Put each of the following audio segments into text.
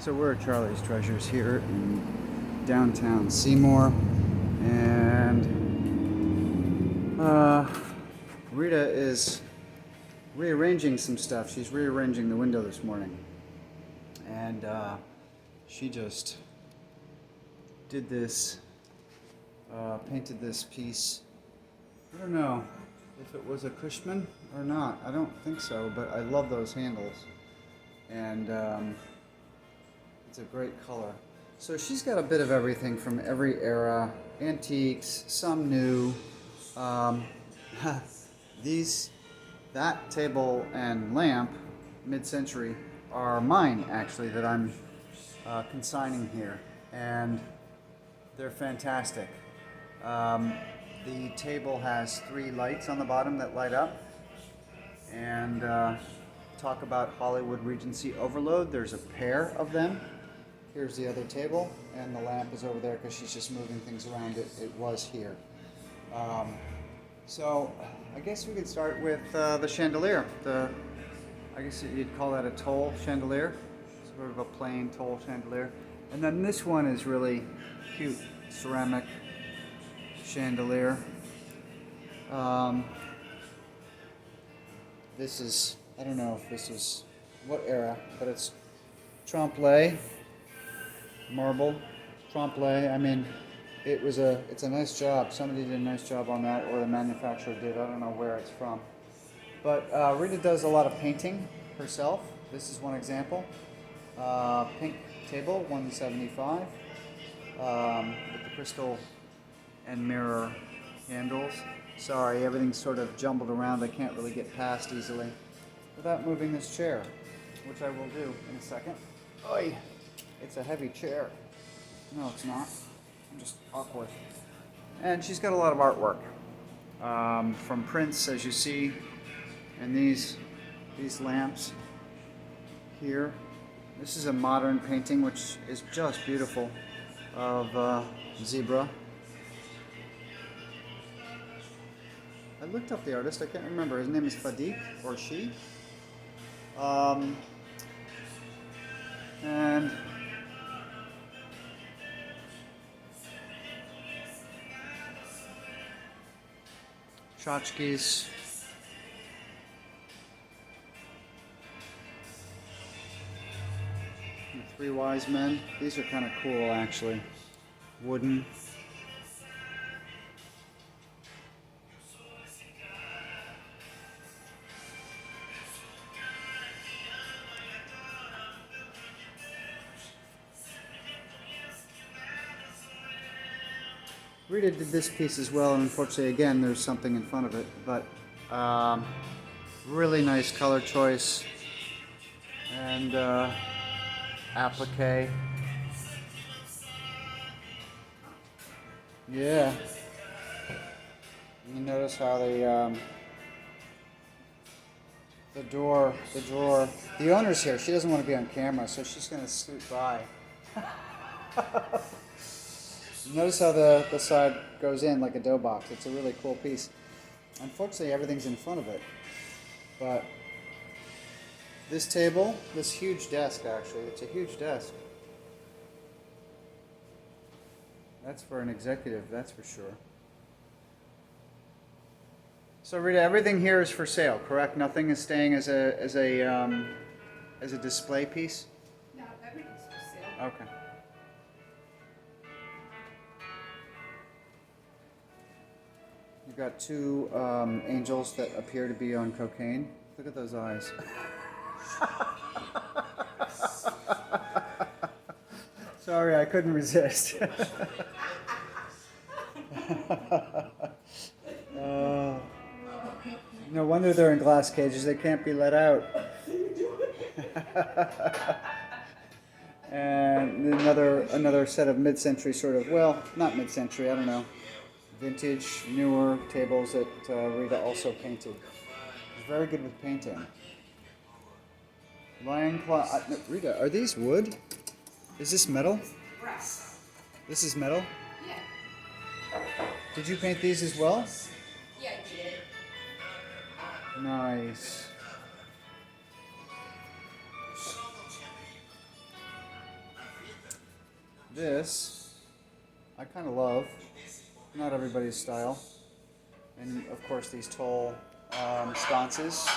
So we're at Charlie's Treasures here in downtown Seymour, and Rita is rearranging some stuff. She's rearranging the window this morning, and she just did this, painted this piece. I don't know if it was a Cushman or not. I don't think so, but I love those handles, and it's a great color. So she's got a bit of everything from every era, antiques, some new. That table and lamp, mid-century, are mine actually, that I'm consigning here, and they're fantastic. The table has 3 lights on the bottom that light up, and talk about Hollywood Regency overload. There's a pair of them. Here's the other table, and the lamp is over there because she's just moving things around. It was here. So I guess we could start with the chandelier. I guess you'd call that a tall chandelier, sort of a plain tall chandelier. And then this one is really cute, ceramic chandelier. This is, I don't know if this is what era, but it's trempe marble, trempe. I mean, it's a nice job. Somebody did a nice job on that, or the manufacturer did. I don't know where it's from. But Rita does a lot of painting herself. This is one example. Pink table, $175, with the crystal and mirror handles. Sorry, everything's sort of jumbled around. I can't really get past easily without moving this chair, which I will do in a second. Oy! It's a heavy chair. No, it's not. I'm just awkward. And she's got a lot of artwork from prints, as you see, and these lamps here. This is a modern painting, which is just beautiful, of zebra. I looked up the artist. I can't remember. His name is Fadik, or she. And tchotchkes. And 3 wise men. These are kind of cool, actually. Wooden. Rita did this piece as well, and unfortunately, again, there's something in front of it, but really nice color choice, and applique. Yeah. You notice how the drawer, the owner's here. She doesn't want to be on camera, so she's going to scoot by. Notice how the side goes in like a dough box. It's a really cool piece. Unfortunately, everything's in front of it. But this table, this huge desk, actually, it's a huge desk. That's for an executive, that's for sure. So Rita, everything here is for sale, correct? Nothing is staying as a display piece? No, everything's for sale. Okay. You've got 2 angels that appear to be on cocaine. Look at those eyes. Sorry, I couldn't resist. No wonder they're in glass cages. They can't be let out. And another set of mid-century sort of, well, not mid-century, I don't know, vintage, newer tables that Rita also painted. She's very good with painting. Lion claw. No, Rita, are these wood? Is this metal? Brass. This is metal? Yeah. Did you paint these as well? Yeah, I did. Nice. this I kind of love. Not everybody's style. And of course these tall sconces.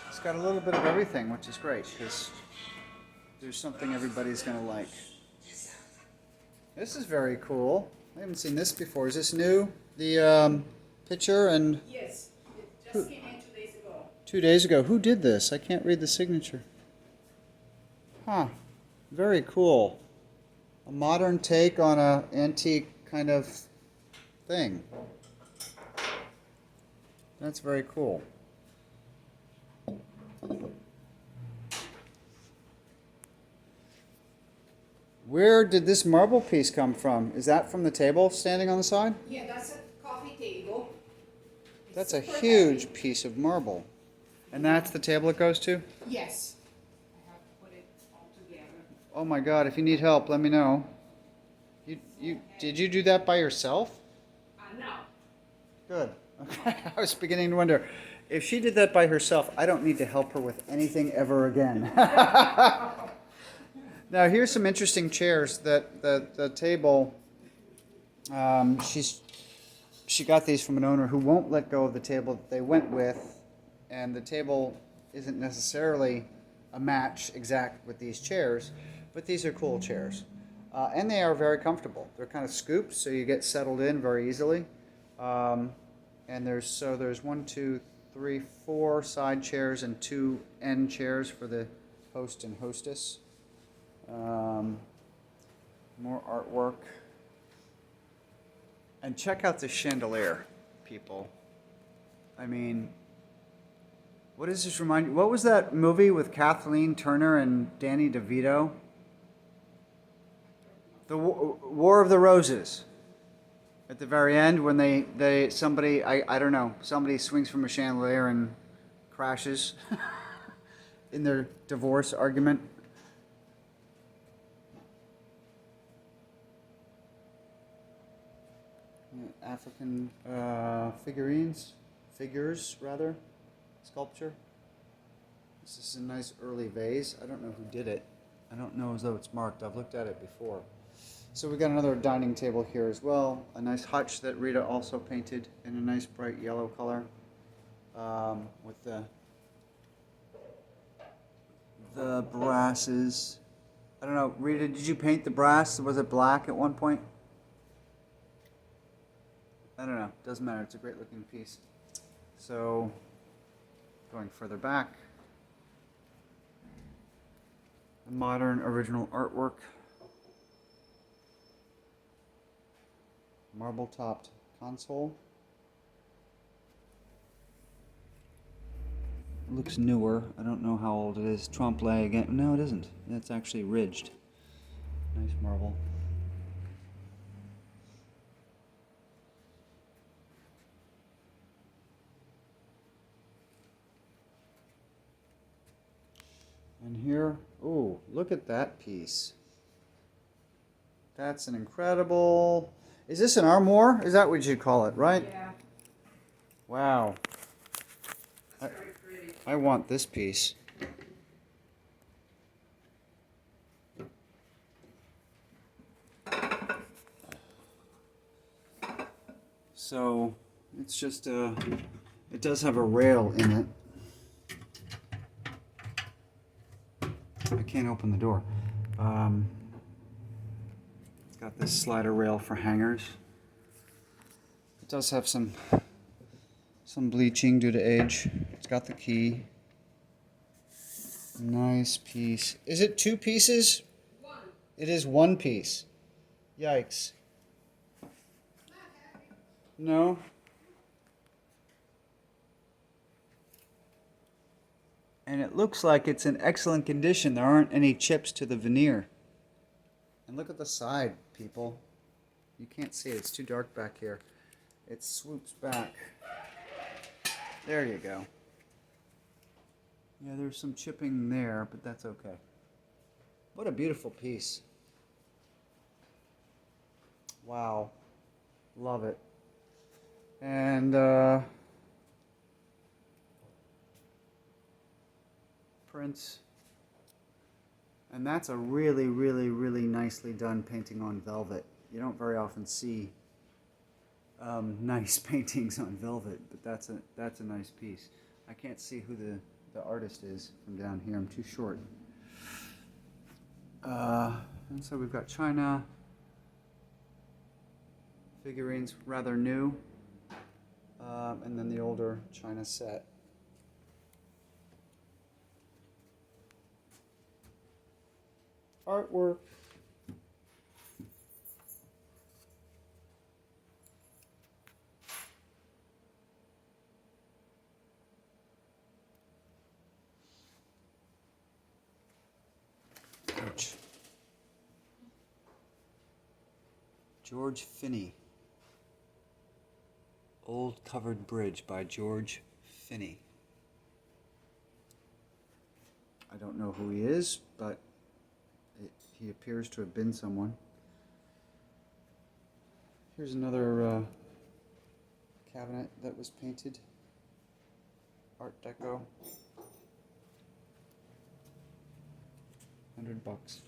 It's got a little bit of everything, which is great because there's something everybody's going to like. This is very cool. I haven't seen this before. Is this new? The picture and... Yes, it just came in 2 days ago. 2 days ago. Who did this? I can't read the signature. Huh. Very cool. A modern take on an antique kind of thing. That's very cool. Where did this marble piece come from? Is that from the table standing on the side? Yeah, that's a coffee table. It's That's a super huge heavy. piece of marble. And that's the table it goes to? Yes. I have to put it all together. Oh my God, if you need help, let me know. Did you do that by yourself? No. Good. Okay. I was beginning to wonder, if she did that by herself, I don't need to help her with anything ever again. Now here's some interesting chairs that the table, she got these from an owner who won't let go of the table that they went with, and the table isn't necessarily a match exact with these chairs, but these are cool chairs. And they are very comfortable. They're kind of scooped, so you get settled in very easily. And there's 1, 2, 3, 4 side chairs and 2 end chairs for the host and hostess. More artwork. And check out the chandelier, people. I mean, what does this remind you? What was that movie with Kathleen Turner and Danny DeVito? The War of the Roses. At the very end, when somebody, I don't know, somebody swings from a chandelier and crashes in their divorce argument. African figures rather, sculpture. This is a nice early vase. I don't know who did it. I don't know as though it's marked. I've looked at it before. So we got another dining table here as well. A nice hutch that Rita also painted in a nice bright yellow color, with the brasses. I don't know, Rita, did you paint the brass? Was it black at one point? I don't know. Doesn't matter. It's a great looking piece. So, going further back, the modern original artwork. Marble topped console. It looks newer. I don't know how old it is. Trompe-l'oeil again. No, it isn't. It's actually ridged. Nice marble. And here, oh, look at that piece. That's an incredible... Is this an armoire? Is that what you'd call it, right? Yeah. Wow. It's very pretty. I want this piece. So, it's just it does have a rail in it. I can't open the door. It's got this slider rail for hangers. It does have some bleaching due to age. It's got the key. Nice piece. Is it 2 pieces? 1. It is 1 piece. Yikes. Not happy. No? And it looks like it's in excellent condition. There aren't any chips to the veneer. And look at the side, people. You can't see it. It's too dark back here. It swoops back. There you go. Yeah, there's some chipping there, but that's okay. What a beautiful piece. Wow. Love it. And prints And that's a really, really, really nicely done painting on velvet. You don't very often see nice paintings on velvet, but that's a nice piece. I can't see who the artist is from down here. I'm too short. And so we've got China figurines, rather new, and then the older China set. Artwork. Ouch. George Finney. Old Covered Bridge by George Finney. I don't know who he is, but he appears to have been someone. Here's another cabinet that was painted. Art Deco. $100.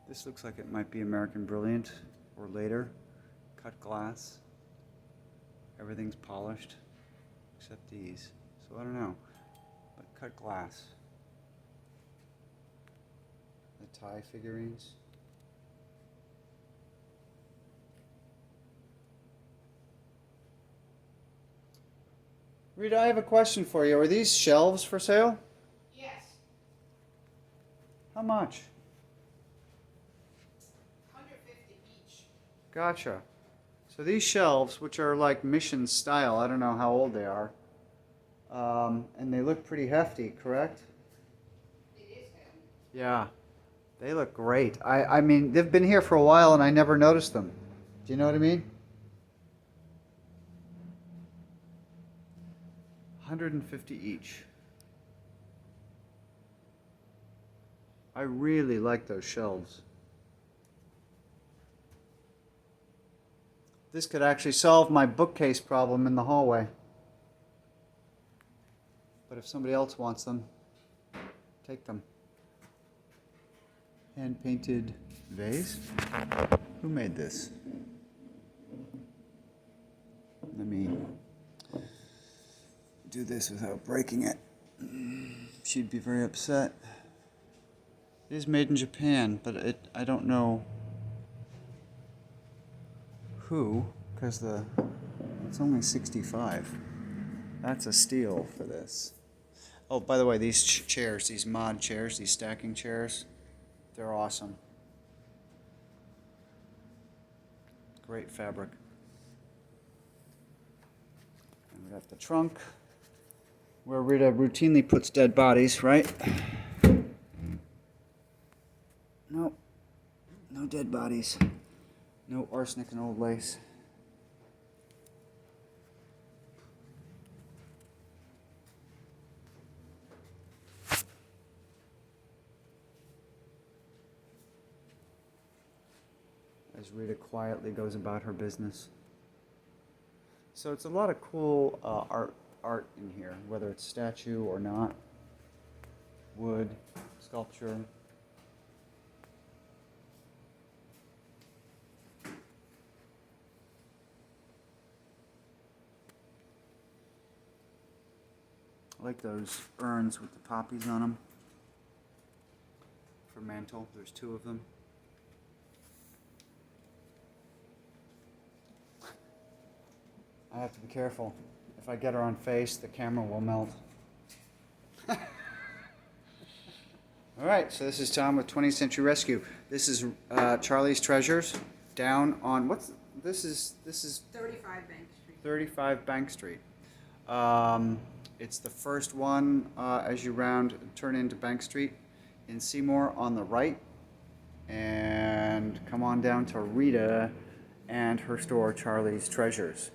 This looks like it might be American Brilliant or later. Cut glass. Everything's polished except these. So I don't know. But cut glass. The tie figurines. Rita, I have a question for you. Are these shelves for sale? Yes, How much? $150 each. Gotcha. So these shelves, which are like mission style, I don't know how old they are, and they look pretty hefty, correct? It is heavy. Yeah, they look great. I mean, they've been here for a while and I never noticed them. Do you know what I mean? 150 each. I really like those shelves. This could actually solve my bookcase problem in the hallway. But if somebody else wants them, take them. Hand-painted vase. Who made this? Let me do this without breaking it. She'd be very upset. It is made in Japan, but I don't know who, because it's only 65. That's a steal for this. Oh, by the way, these chairs, these mod chairs, these stacking chairs, they're awesome. Great fabric. And we got the trunk, where Rita routinely puts dead bodies, right? Nope. No dead bodies. No arsenic and old lace. As Rita quietly goes about her business. So it's a lot of cool art in here, whether it's statue or not. Wood, sculpture. I like those urns with the poppies on them for mantle. There's 2 of them. I have to be careful. If I get her on face, the camera will melt. All right, so this is Tom with 20th Century Rescue. This is Charlie's Treasures down on this is 35 Bank Street. 35 Bank Street. It's the first one as you turn into Bank Street in Seymour on the right, and come on down to Rita and her store, Charlie's Treasures.